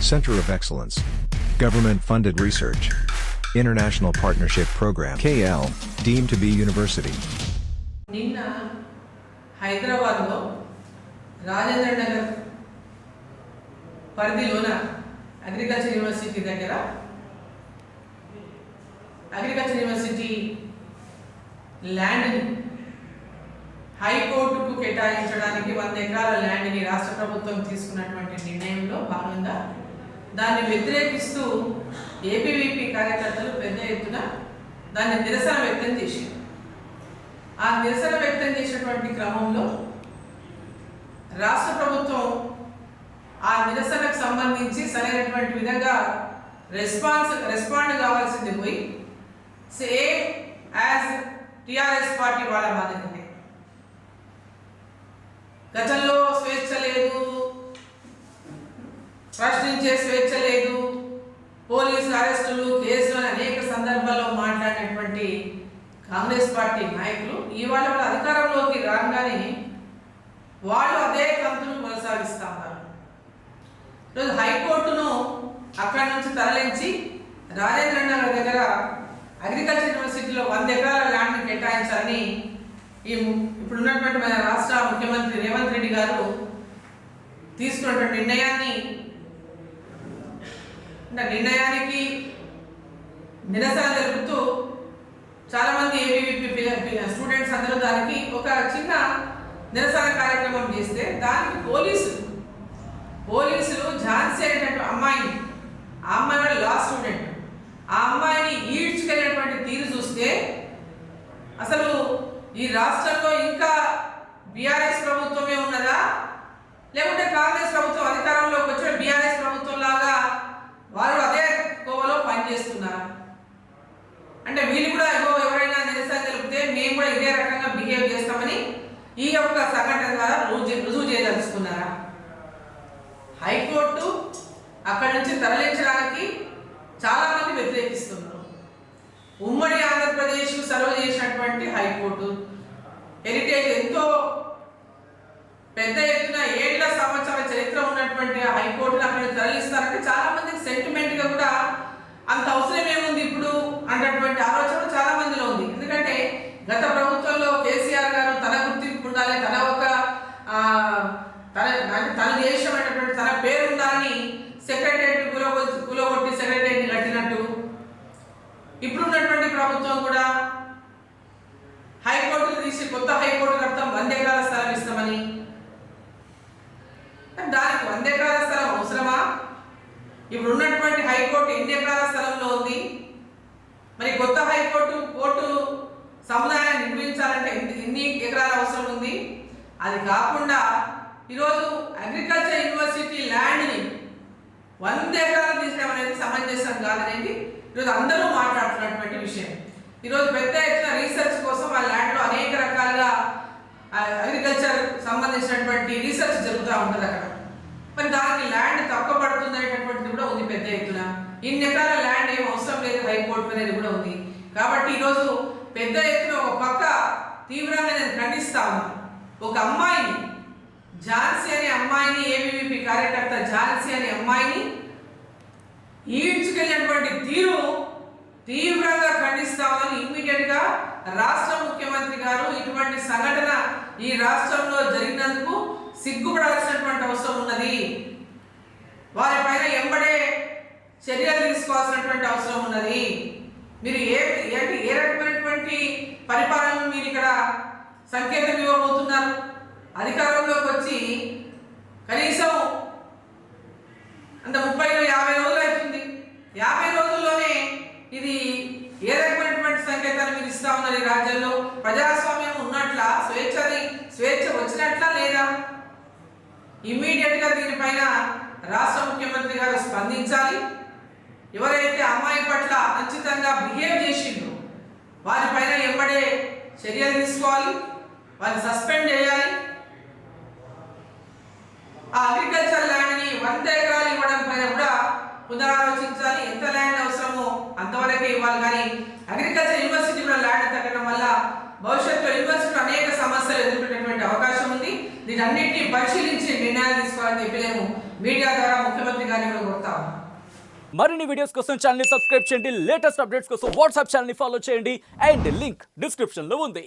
Center of Excellence. Government-funded research. International Partnership Program KL, deemed to be university. నిన్న హైదరాబాద్లో Rajendra Nagar పరిధిలోన agriculture university దగ్గర agriculture university ల్యాండ్ని హైకోర్టుకు కేటాయించడానికి 100 ఎకరాల ల్యాండ్ని రాష్ట్ర ప్రభుత్వం తీసుకున్నటువంటి నిర్ణయంలో భాగంగా దాన్ని వ్యతిరేకిస్తూ ఏబీవీపీ కార్యకర్తలు పెద్ద ఎత్తున దాన్ని నిరసన వ్యక్తం చేశారు. ఆ నిరసన వ్యక్తం చేసినటువంటి క్రమంలో రాష్ట్ర ప్రభుత్వం ఆ నిరసనకు సంబంధించి సరైనటువంటి విధంగా రెస్పాండ్ కావాల్సింది పోయి సేమ్ యాజ్ టిఆర్ఎస్ పార్టీ వాళ్ళ మాదిరిగానే గతంలో స్వేచ్ఛ లేదు, ప్రశ్నించే స్వేచ్ఛ లేదు, పోలీసు అరెస్టులు కేసులు అనేక సందర్భాల్లో మాట్లాడినటువంటి కాంగ్రెస్ పార్టీ నాయకులు ఇవాళ వాళ్ళ అధికారంలోకి రాగానే వాళ్ళు అదే కంతును కొనసాగిస్తా ఉన్నారు. ఈరోజు హైకోర్టును అక్కడి నుంచి తరలించి రాజేంద్ర నగర్ దగ్గర అగ్రికల్చర్ యూనివర్సిటీలో 100 ఎకరాల ల్యాండ్ని కేటాయించాలని ఇప్పుడున్నటువంటి మన రాష్ట్ర ముఖ్యమంత్రి రేవంత్ రెడ్డి గారు తీసుకున్నటువంటి నిర్ణయానికి నిరసన తెలుపుతూ చాలామంది ఏబీవీపీ స్టూడెంట్స్ అందరూ దానికి ఒక చిన్న నిరసన కార్యక్రమం చేస్తే దానికి పోలీసులు ఝాన్సీ అనేటువంటి అమ్మాయిని, ఆ అమ్మాయి లా స్టూడెంట్, ఆ అమ్మాయిని ఈడ్చుకెళ్ళినటువంటి తీరు చూస్తే అసలు ఈ రాష్ట్రంలో ఇంకా బీఆర్ఎస్ ప్రభుత్వమే ఉన్నదా, లేకుంటే కాంగ్రెస్ ప్రభుత్వం అధికారంలోకి వచ్చిన బీఆర్ఎస్ ప్రభుత్వం లాగా వాళ్ళు అదే కోవలో పనిచేస్తున్నారా? అంటే వీళ్ళు కూడా ఎవరైనా నిరసన తెలిపితే మేము కూడా ఇదే రకంగా బిహేవ్ చేస్తామని ఈ యొక్క సంఘటన ద్వారా రుజువు చేయదలుచుకున్నారా? హైకోర్టు అక్కడి నుంచి తరలించడానికి చాలా మంది వ్యతిరేకిస్తున్నారు. ఉమ్మడి ఆంధ్రప్రదేశ్ సర్వ్ చేసినటువంటి హైకోర్టు హెరిటేజ్ ఎంతో పెద్ద ఎత్తున 7 సంవత్సరాల చరిత్ర ఉన్నటువంటి హైకోర్టును అక్కడ తరలిస్తారంటే చాలా మందికి సెంటిమెంట్గా కూడా అంత అవసరం ఏముంది ఇప్పుడు అన్నటువంటి ఆలోచన చాలా మందిలో ఉంది. ఎందుకంటే గత ప్రభుత్వంలో కేసీఆర్ గారు తన గుర్తింపు ఉండాలి, తన ఒక తన దేశమైనటువంటి తన పేరు ఉండాలని సెక్రటరియట్ కూలగొట్టి సెక్రటరియట్ని కట్టినట్టు ఇప్పుడున్నటువంటి ప్రభుత్వం కూడా హైకోర్టును తీసి కొత్త హైకోర్టు కడతాం, 100 ఎకరాల స్థలం ఇస్తామని. దానికి 100 ఎకరాల స్థలం అవసరమా? ఇప్పుడు ఉన్నటువంటి హైకోర్టు ఎన్ని ఎకరాల స్థలంలో ఉంది? మరి కొత్త కోర్టు సముదాయాన్ని నిర్మించాలంటే ఎన్ని ఎకరాల అవసరం ఉంది? అది కాకుండా ఈరోజు అగ్రికల్చర్ యూనివర్సిటీ ల్యాండ్ని 100 ఎకరాలు తీసడం అనేది సమంజసం కాదనేది ఈరోజు అందరూ మాట్లాడుతున్నటువంటి విషయం. ఈరోజు పెద్ద ఎత్తున రీసెర్చ్ కోసం ఆ ల్యాండ్లో అనేక రకాలుగా అగ్రికల్చర్ సంబంధించినటువంటి రీసెర్చ్ జరుగుతూ ఉంటుంది అక్కడ. మరి దానికి ల్యాండ్ తక్కువ పడుతుంది అనేటటువంటిది కూడా ఉంది పెద్ద ఎత్తున. ఇన్ని ఎకరాల ల్యాండ్ ఏం అవసరం లేదు హైకోర్టు అనేది కూడా ఉంది. కాబట్టి ఈరోజు పెద్ద ఎత్తున ఒక పక్క తీవ్రంగా నేను ఖండిస్తా ఉన్నాను. ఒక అమ్మాయిని, ఝాన్సీ అనే అమ్మాయిని, ఏబీవీపీ కార్యకర్త ఝాన్సీ అనే అమ్మాయిని ఈడ్చుకెళ్ళినటువంటి తీరు తీవ్రంగా ఖండిస్తామని ఇమ్మీడియట్గా రాష్ట్ర ముఖ్యమంత్రి గారు ఇటువంటి సంఘటన ఈ రాష్ట్రంలో జరిగినందుకు సిగ్గుపడాల్సినటువంటి అవసరం ఉన్నది, వారిపైన ఎంబడే చర్యలు తీసుకోవాల్సినటువంటి అవసరం ఉన్నది. మీరు ఏ రకమైనటువంటి పరిపాలన మీరు ఇక్కడ సంకేతం ఇవ్వబోతున్నారు? అధికారంలోకి వచ్చి కనీసం అంత 30-50 రోజులు అవుతుంది. 50 రోజుల్లోనే ఇది ఏ రకమైనటువంటి సంకేతాన్ని మీరు ఇస్తా ఉన్నారు? ఈ రాజ్యంలో ప్రజాస్వామ్యం ఉన్నట్లా, స్వేచ్ఛ వచ్చినట్లా లేదా? ఇమ్మీడియట్గా దీనిపైన రాష్ట్ర ముఖ్యమంత్రి గారు స్పందించాలి. ఎవరైతే అమ్మాయి పట్ల అనుచితంగా బిహేవ్ చేసిందో వారిపైన ఎంబడే చర్యలు తీసుకోవాలి, వారిని సస్పెండ్ చేయాలి. ఆ అగ్రికల్చర్ ల్యాండ్ని 100 ఎకరాలు ఇవ్వడం పైన కూడా పునరాలోచించాలి. ఎంత ల్యాండ్ అవసరమో అంతవరకే ఇవ్వాలి. కానీ అగ్రికల్చర్ యూనివర్సిటీ కూడా ల్యాండ్ తగ్గడం వల్ల భవిష్యత్తులో యూనివర్సిటీలో అనేక సమస్యలు ఎదుర్కొనేటువంటి అవకాశం ఉంది. వీటన్నిటిని పరిశీలించి నిర్ణయాలు తీసుకోవాలని చెప్పి నేను మీడియా ద్వారా ముఖ్యమంత్రి గారిని కూడా కోరుతా ఉన్నాం. మరిన్ని వీడియోస్ కోసం ఛానల్ ని సబ్స్క్రైబ్ చేయండి, లేటెస్ట్ అప్డేట్స్ కోసం వాట్సాప్ ఛానల్ ని ఫాలో చేయండి అండ్ లింక్ డిస్క్రిప్షన్ లో ఉంది.